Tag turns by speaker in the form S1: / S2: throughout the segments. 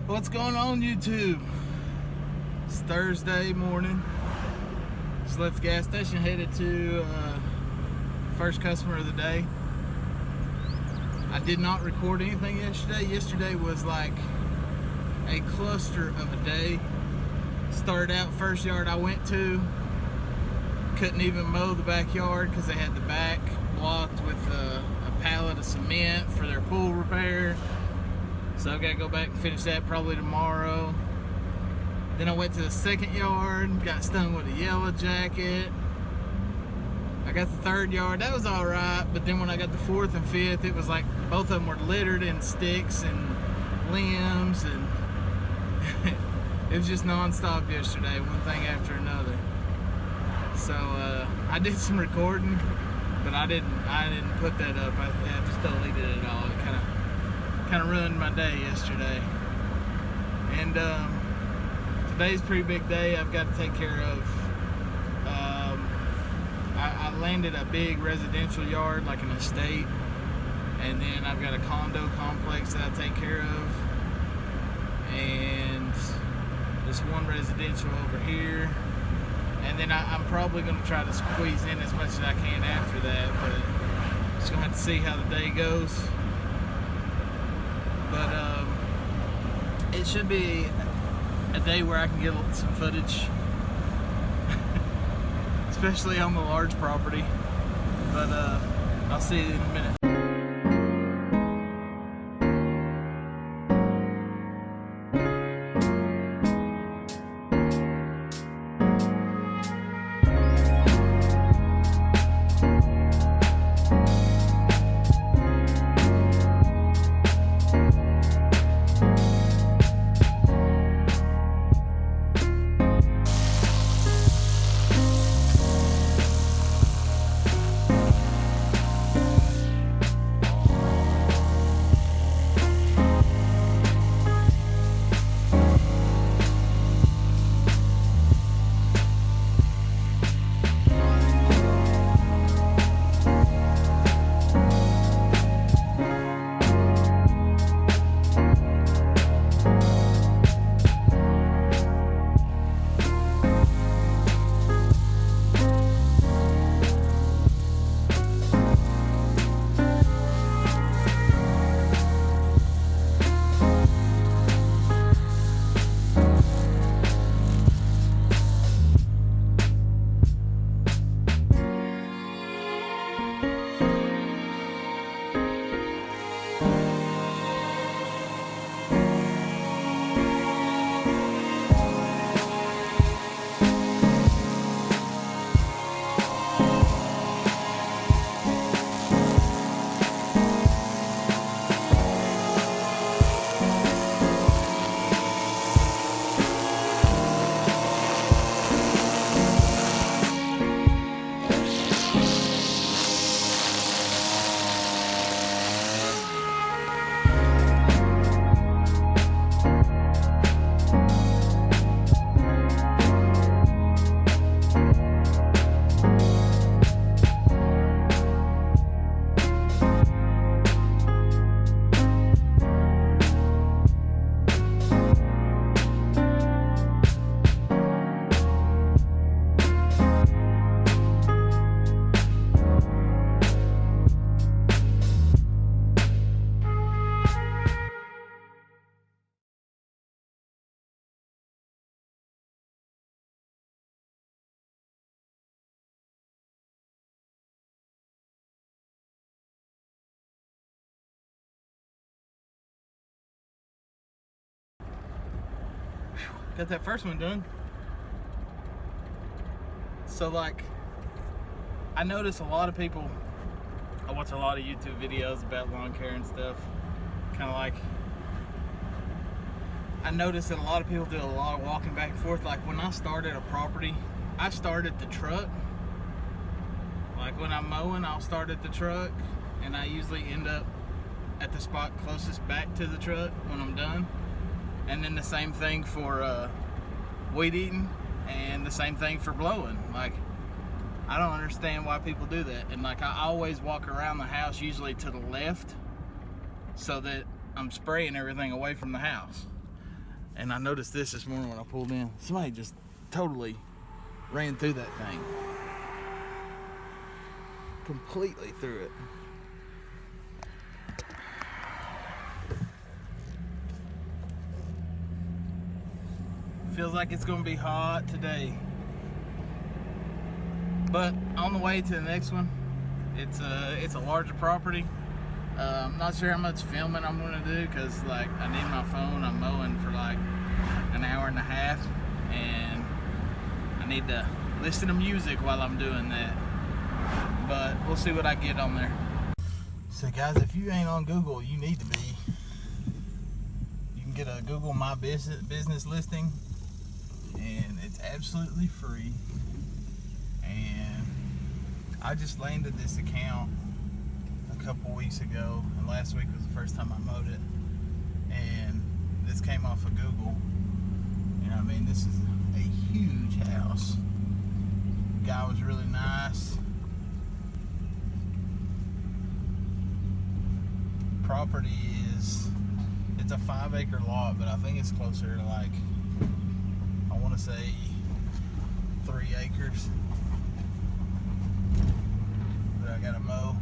S1: What's going on, YouTube? It's Thursday morning. Just left the gas station, headed to first customer of the day. I did not record anything yesterday. Yesterday was like a cluster of a day. Started out first yard I went to, couldn't even mow the backyard because they had the back blocked with a pallet of cement for their pool repair. So I've got to go back and finish that probably tomorrow. Then I went to the second yard, got stung with a yellow jacket. I got the third yard, that was all right, but then when I got the fourth and fifth, it was like both of them were littered in sticks and limbs, and it was just non-stop yesterday, one thing after another. So I did some recording, but I didn't put that up. I just deleted it all. It kind of ruined my day yesterday. And today's a pretty big day. I've got to take care of. I landed a big residential yard, like an estate, and then I've got a condo complex that I take care of, and this one residential over here. And then I'm probably going to try to squeeze in as much as I can after that, but just going to have to see how the day goes. But it should be a day where I can get some footage, especially on the large property. But I'll see you in a minute. Got that first one done. So like, I notice a lot of people, I watch a lot of YouTube videos about lawn care and stuff. Kind of like, I notice that a lot of people do a lot of walking back and forth. Like when I start at a property, I start at the truck. Like when I'm mowing, I'll start at the truck, and I usually end up at the spot closest back to the truck when I'm done. And then the same thing for weed eating, and the same thing for blowing. Like, I don't understand why people do that. And like, I always walk around the house usually to the left so that I'm spraying everything away from the house. And I noticed this morning when I pulled in. Somebody just totally ran through that thing. Completely through it. Feels like it's gonna be hot today. But on the way to the next one, it's a larger property. I'm not sure how much filming I'm gonna do because like I need my phone. I'm mowing for like an hour and a half, and I need to listen to music while I'm doing that. But we'll see what I get on there. So guys, if you ain't on Google, you need to be. You can get a Google My Business listing, and it's absolutely free. And I just landed this account a couple weeks ago, and last week was the first time I mowed it, and this came off of Google. You know what I mean? This is a huge house. Guy was really nice. Property it's a 5-acre lot, but I think it's closer to like, I want to say 3 acres that I gotta mow.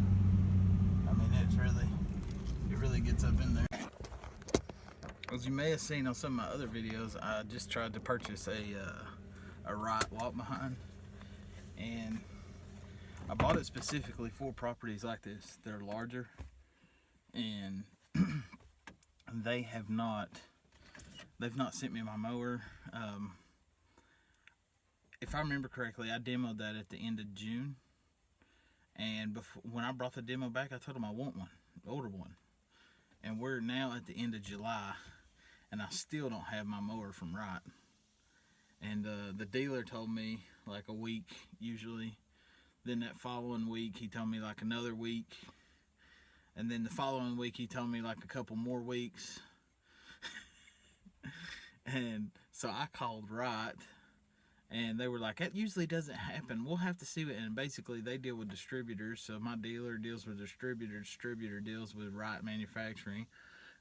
S1: I mean, it really gets up in there. As you may have seen on some of my other videos, I just tried to purchase a right walk behind, and I bought it specifically for properties like this. They're larger, and they've not sent me my mower. If I remember correctly, I demoed that at the end of June, and when I brought the demo back, I told them I want one, older one, and we're now at the end of July, and I still don't have my mower from Wright. And the dealer told me like a week usually. Then that following week he told me like another week, and then the following week he told me like a couple more weeks. And so I called Wright, and they were like, that usually doesn't happen, we'll have to see it. And basically they deal with distributors, so my dealer deals with distributor deals with Wright Manufacturing.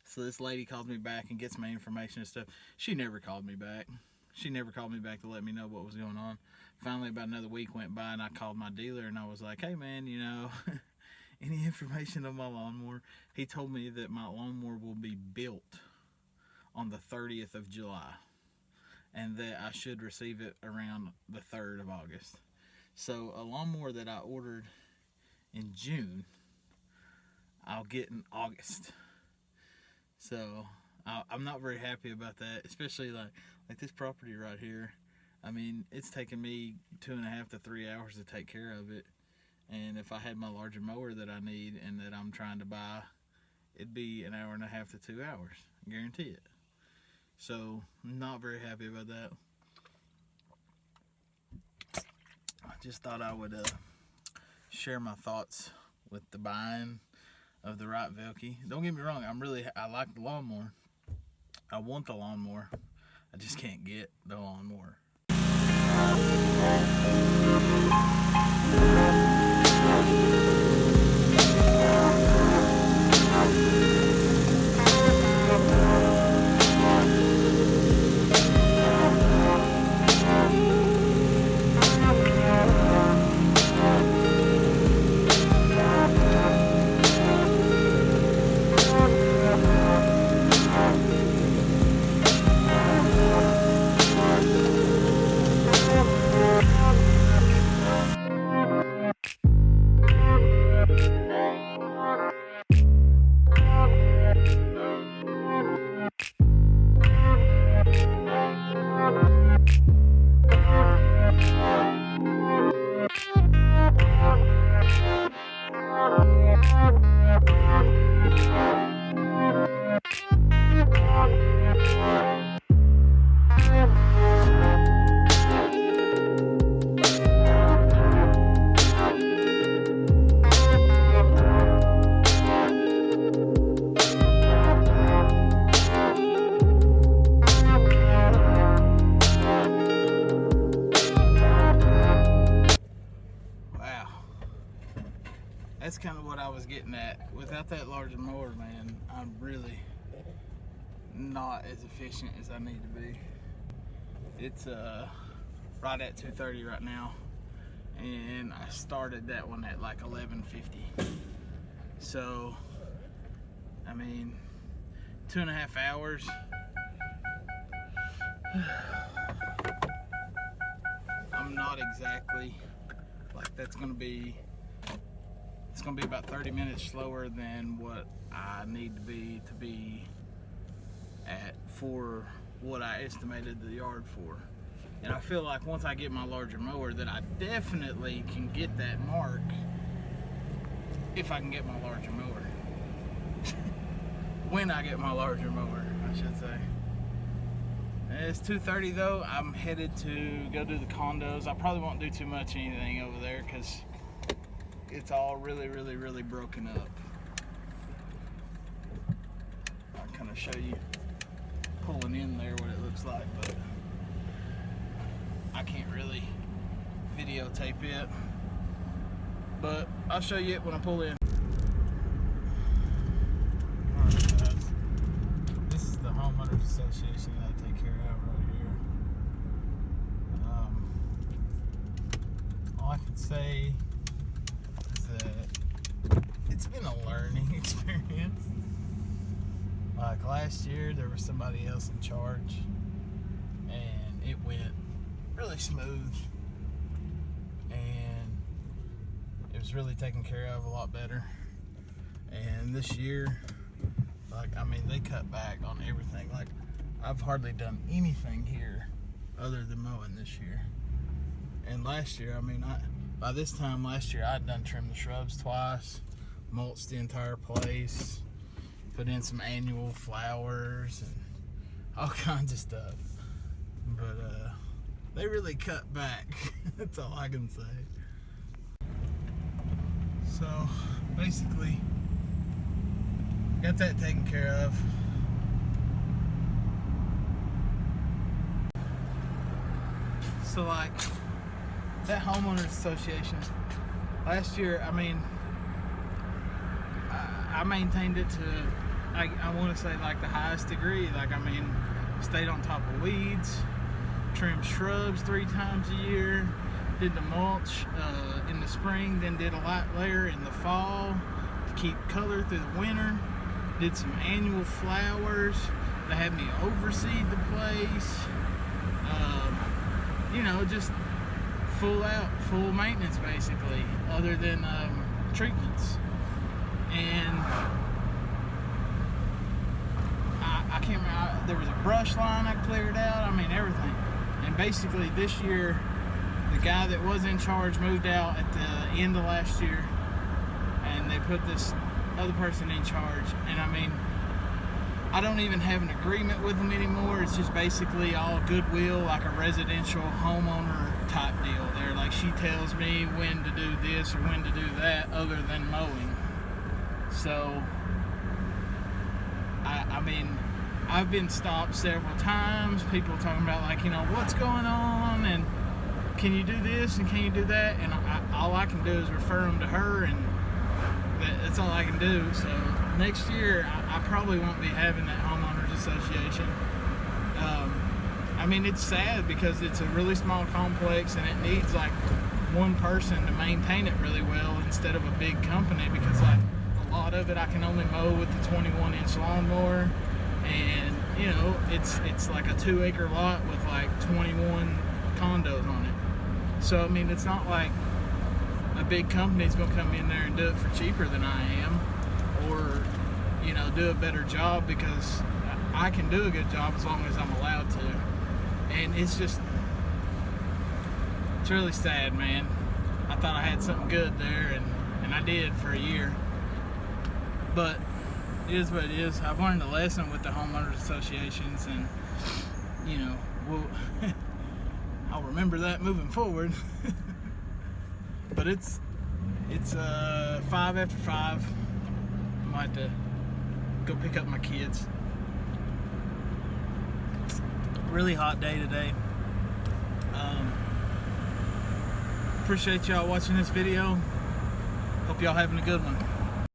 S1: So this lady calls me back and gets my information and stuff. She never called me back. She never called me back to let me know what was going on. Finally, about another week went by, and I called my dealer, and I was like, hey man, you know, any information on my lawnmower? He told me that my lawnmower will be built on the 30th of July, and that I should receive it around the 3rd of August. So a lawnmower that I ordered in June, I'll get in August. So I'm not very happy about that, especially like this property right here. I mean, it's taken me 2.5 to 3 hours to take care of it, and if I had my larger mower that I need and that I'm trying to buy, it'd be 1.5 to 2 hours, I guarantee it. So I'm not very happy about that. I just thought I would share my thoughts with the buying of the Wright Velke. Don't get me wrong, I like the lawnmower. I want the lawnmower. I just can't get the lawnmower. That's kind of what I was getting at. Without that larger mower, man, I'm really not as efficient as I need to be. It's right at 2:30 right now, and I started that one at like 11:50. So, I mean, 2.5 hours. I'm not exactly like that's gonna be. It's gonna be about 30 minutes slower than what I need to be at for what I estimated the yard for. And I feel like once I get my larger mower that I definitely can get that mark if I can get my larger mower. When I get my larger mower, I should say. It's 2:30 though. I'm headed to go do the condos. I probably won't do too much anything over there because it's all really broken up. I'll kind of show you pulling in there what it looks like, but I can't really videotape it. But I'll show you it when I pull in. Alright guys, this is the homeowners association that I take care of right here. All I can say is that it's been a learning experience. Like last year there was somebody else in charge and it went really smooth and it was really taken care of a lot better. And this year, like, I mean, they cut back on everything. Like, I've hardly done anything here other than mowing this year. And last year, I mean, by this time last year, I'd done trimmed the shrubs twice, mulched the entire place, put in some annual flowers and all kinds of stuff. But they really cut back. That's all I can say. So basically, got that taken care of. So like that homeowners association last year, I mean, I maintained it to, I want to say like the highest degree. Like, I mean, stayed on top of weeds, trimmed shrubs 3 times a year, did the mulch in the spring, then did a light layer in the fall to keep color through the winter, did some annual flowers. They had me overseed the place, you know, just full maintenance basically, other than treatments. And I can't remember, there was a brush line I cleared out, I mean everything. And basically this year, the guy that was in charge moved out at the end of last year, and they put this other person in charge. And I mean, I don't even have an agreement with them anymore. It's just basically all goodwill, like a residential homeowner type deal. They're like, she tells me when to do this or when to do that other than mowing. So, I mean, I've been stopped several times. People talking about like, you know, what's going on and can you do this and can you do that? And all I can do is refer them to her, and that's all I can do. So next year, I probably won't be having that homeowners association. I mean, it's sad because it's a really small complex and it needs like one person to maintain it really well instead of a big company, because like a lot of it I can only mow with the 21-inch lawnmower, and you know, it's like a 2-acre lot with like 21 condos on it. So I mean, it's not like a big company's gonna come in there and do it for cheaper than I am, or you know, do a better job, because I can do a good job as long as I'm allowed to. And it's really sad, man. I thought I had something good there, and I did for a year. But it is what it is. I've learned a lesson with the homeowners associations, and you know, I'll remember that moving forward. But it's 5 after 5. I might have to go pick up my kids. Really hot day today. Appreciate y'all watching this video. Hope y'all having a good one.